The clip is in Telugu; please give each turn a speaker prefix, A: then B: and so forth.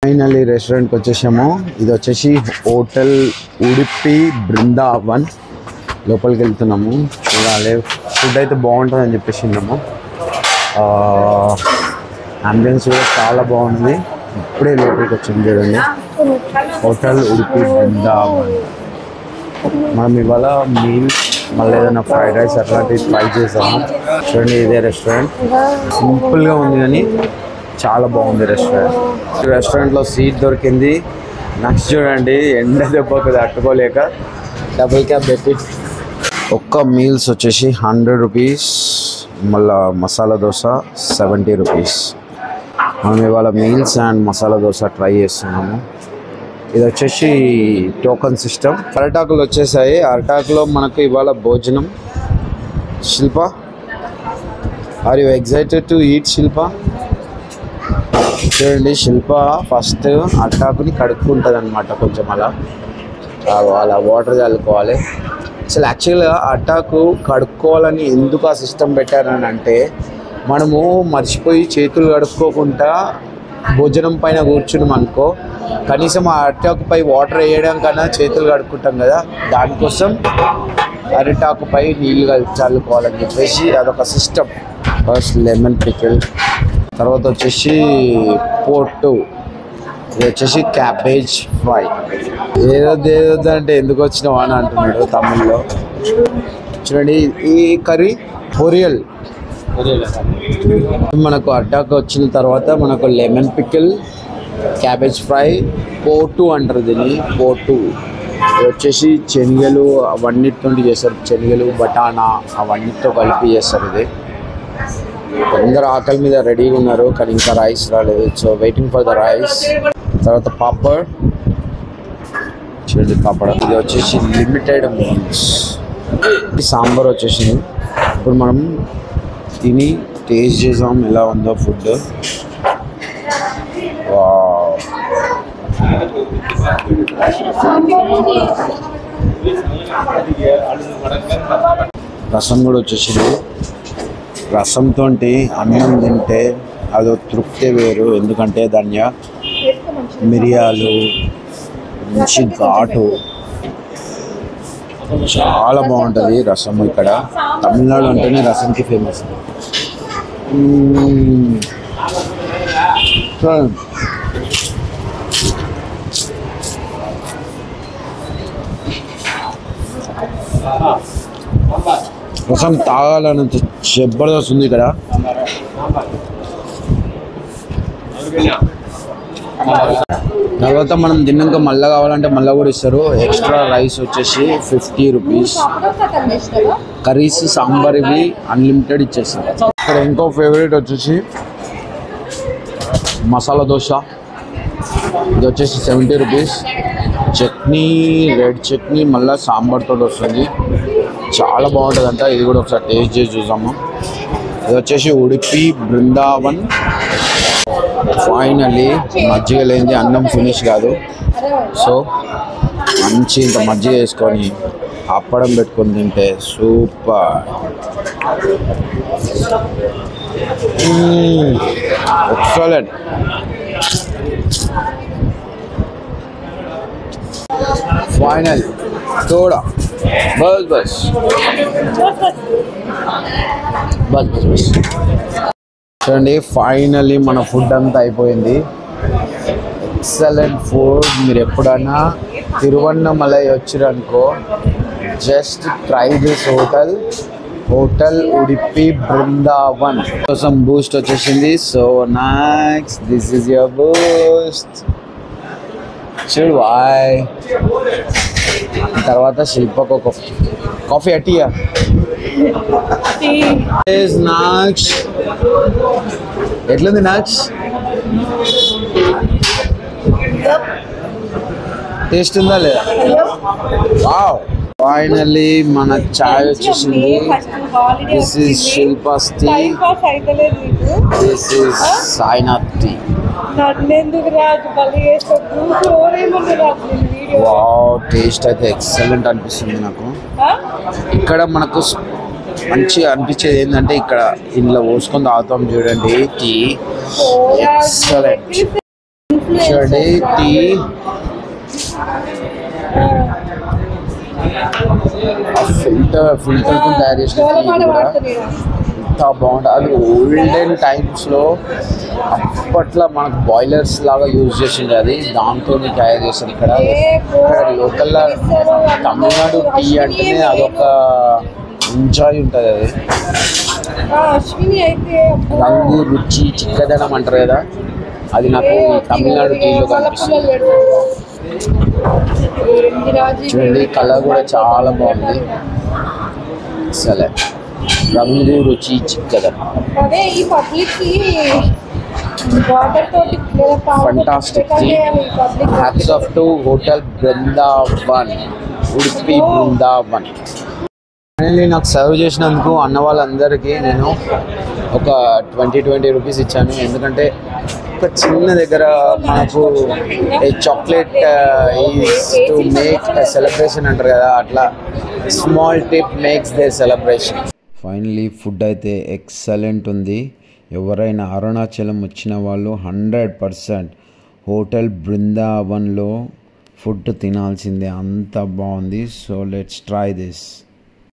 A: ఫైనల్లీ రెస్టారెంట్కి వచ్చేసాము. ఇది వచ్చేసి హోటల్ ఉడిపి బృందావన్. లోపలికి వెళ్తున్నాము, చూడాలి. ఫుడ్ అయితే బాగుంటుంది అని చెప్పేసి ఉన్నాము. అంబియన్స్ కూడా చాలా బాగుంది. ఇప్పుడే లోపలికి వచ్చింది చూడండి, హోటల్ ఉడిపి బృందావన్. మనం ఇవాళ మీల్స్ మళ్ళీ ఏదైనా ఫ్రైడ్ రైస్ అట్లాంటివి ట్రై చేసాము. చూడండి, ఇదే రెస్టారెంట్. సింపుల్గా ఉంది కానీ చాలా బాగుంది రెస్టారెంట్లో సీట్ దొరికింది. నెక్స్ట్ చూడండి, ఎండ దెబ్బకు తట్టుకోలేక డబుల్ క్యాబ్ పెట్టి ఒక్క మీల్స్ వచ్చేసి 100 రూపీస్, మళ్ళా మసాలా దోశ 70 రూపీస్. మనం ఇవాళ meals and masala dosa try చేస్తున్నాము. ఇది వచ్చేసి టోకన్ సిస్టమ్. అరటాకులు వచ్చేసాయి. అరటాకులో మనకు ఇవాళ భోజనం. Shilpa, are you excited to eat Shilpa? చూడండి, శిల్ప ఫస్ట్ అరటాకుని కడుక్కుంటుంది అనమాట. కొంచెం అలా వాటర్ చల్లుకోవాలి. అసలు యాక్చువల్గా అరటాకు కడుక్కోవాలని ఎందుకు ఆ సిస్టమ్ పెట్టారని అంటే, మనము మర్చిపోయి చేతులు కడుక్కోకుండా భోజనం పైన కూర్చున్నాం అనుకో, కనీసం ఆ అరటాకుపై వాటర్ వేయడం కన్నా చేతులు కడుక్కుంటాం కదా, దానికోసం అరటాకుపై నీళ్ళు చల్లుకోవాలని చెప్పేసి అదొక సిస్టమ్. ఫస్ట్ లెమన్ పికిల్, తర్వాత వచ్చేసి పోర్టు, ఇది వచ్చేసి క్యాబేజ్ ఫ్రై. ఏదో అంటే ఎందుకు వచ్చినావా అని అంటున్నాడు తమిళ్లో. చూడండి, ఈ కర్రీ ఒరియల్. మనకు అడ్డాకు వచ్చిన తర్వాత మనకు లెమన్ పికిల్, క్యాబేజ్ ఫ్రై, పోటు అంటారు దీన్ని, పోటు. ఇది వచ్చేసి శనగలు అవన్నిటితో చేస్తారు. శనగలు, బటానా అవన్నిటితో కలిపి చేస్తారు. ఇది అందరు ఆకలి మీద రెడీగా ఉన్నారు కానీ ఇంకా రైస్ రాలేదు. So waiting for the rice. తర్వాత పాపడ్, చూడండి పాపడ్. ఇది వచ్చేసి లిమిటెడ్ మీల్స్. సాంబార్ వచ్చేసింది. ఇప్పుడు మనం తిని టేస్ట్ చేసాం ఎలా ఉందో ఫుడ్. రసం కూడా వచ్చేసింది. రసంతో అన్నం తింటే అదో తృప్తి వేరు. ఎందుకంటే ధనియా, మిరియాలు, మంచి ఘాటు, చాలా బాగుంటుంది రసం. ఇక్కడ తమిళనాడు అంటేనే రసంకి ఫేమస్. రసం తాగాలన్నంత జబర్దస్త్ ఉంది ఇక్కడ. తర్వాత మనం తిన్నాక మళ్ళీ కావాలంటే మళ్ళీ కూడా ఇస్తారు. ఎక్స్ట్రా రైస్ వచ్చేసి 50 రూపీస్. కర్రీస్, సాంబార్ ఇవి అన్లిమిటెడ్ ఇచ్చేస్తారు. ఇక్కడ ఇంకో ఫేవరెట్ వచ్చేసి మసాలా దోశ. ఇది వచ్చేసి 70 రూపీస్. చట్నీ, రెడ్ చట్నీ, మళ్ళీ సాంబార్తో వస్తుంది. చాలా బాగుంటుందంట. ఇది కూడా ఒకసారి టేస్ట్ చేసి చూసాము. ఇది వచ్చేసి ఉడిపి బృందావన్. ఫైనల్లీ మజ్జిగ లేనిది అన్నం ఫినిష్ కాదు. సో మంచి ఇంత మజ్జిగ వేసుకొని అప్పడం పెట్టుకొని తింటే సూపర్. ఎక్సలెంట్. ఫైనల్ थोड़ा बस बस बस बस बस చూడండి, ఫైనల్లీ మన ఫుడ్ అంతా అయిపోయింది. Excellent food. మీరు ఎప్పుడైనా తిరువన్నమలై వచ్చారనుకో, just try this hotel Udupi Brindavan. కోసం బూస్ట్ వచ్చేసింది. So next this is your boost. చూడు బాయ్. తర్వాత శిల్పకు ఒక కాఫీ అట్టియా. నాక్ష్ ఎట్లుంది? నాక్ష్ టేస్ట్ ఉందా లేదా? వావ్. ఫైనల్లీ మన చాయ్ వచ్చేసింది. This is Shilpa's tea. This is Sainath tea. Wow, taste అయితే ఎక్సలెంట్ అనిపిస్తుంది నాకు. ఇక్కడ మనకు మంచిగా అనిపించేది ఏంటంటే, ఇక్కడ ఇంట్లో పోసుకొని తాగుతాం చూడండి టీ. ఎక్సలెంట్. చూడండి టీ ఫిల్టర్ తయారు చేసిన టీ కూడా ఎంత బాగుంటుంది. అది ఓల్డెన్ టైమ్స్లో అప్పట్లో మనకు బాయిలర్స్ లాగా యూజ్ చేసింది, అది దాంతో తయారు చేస్తారు. ఇక్కడ లోకల్లో తమిళనాడు టీ అంటేనే అదొక ఎంజాయ్ ఉంటుంది. అది రంగు రుచి చిక్కదనం అంటారు కదా, అది నాకు తమిళనాడు టీలో కనిపిస్తుంది. చూడండి కలర్ కూడా చాలా బాగుంది. అసలే రంగు రుచి చిక్కదనం fantastic tea. Hats off to hotel Brindavan, Udupi Brindavan. Finally నాకు సర్వ్ చేసినందుకు అన్న వాళ్ళందరికీ నేను ఒక 20 రూపీస్ ఇచ్చాను. ఎందుకంటే ఒక చిన్న దగ్గర మనకు chocolate is to make celebration అంటారు కదా, అట్లా small tip makes they celebration. Finally food అయితే ఎక్సలెంట్ ఉంది. ఎవరైనా అరుణాచలం వచ్చిన వాళ్ళు 100% హోటల్ బృందావన్లో ఫుడ్ తినాల్సిందే, అంత బాగుంది. So let's try this.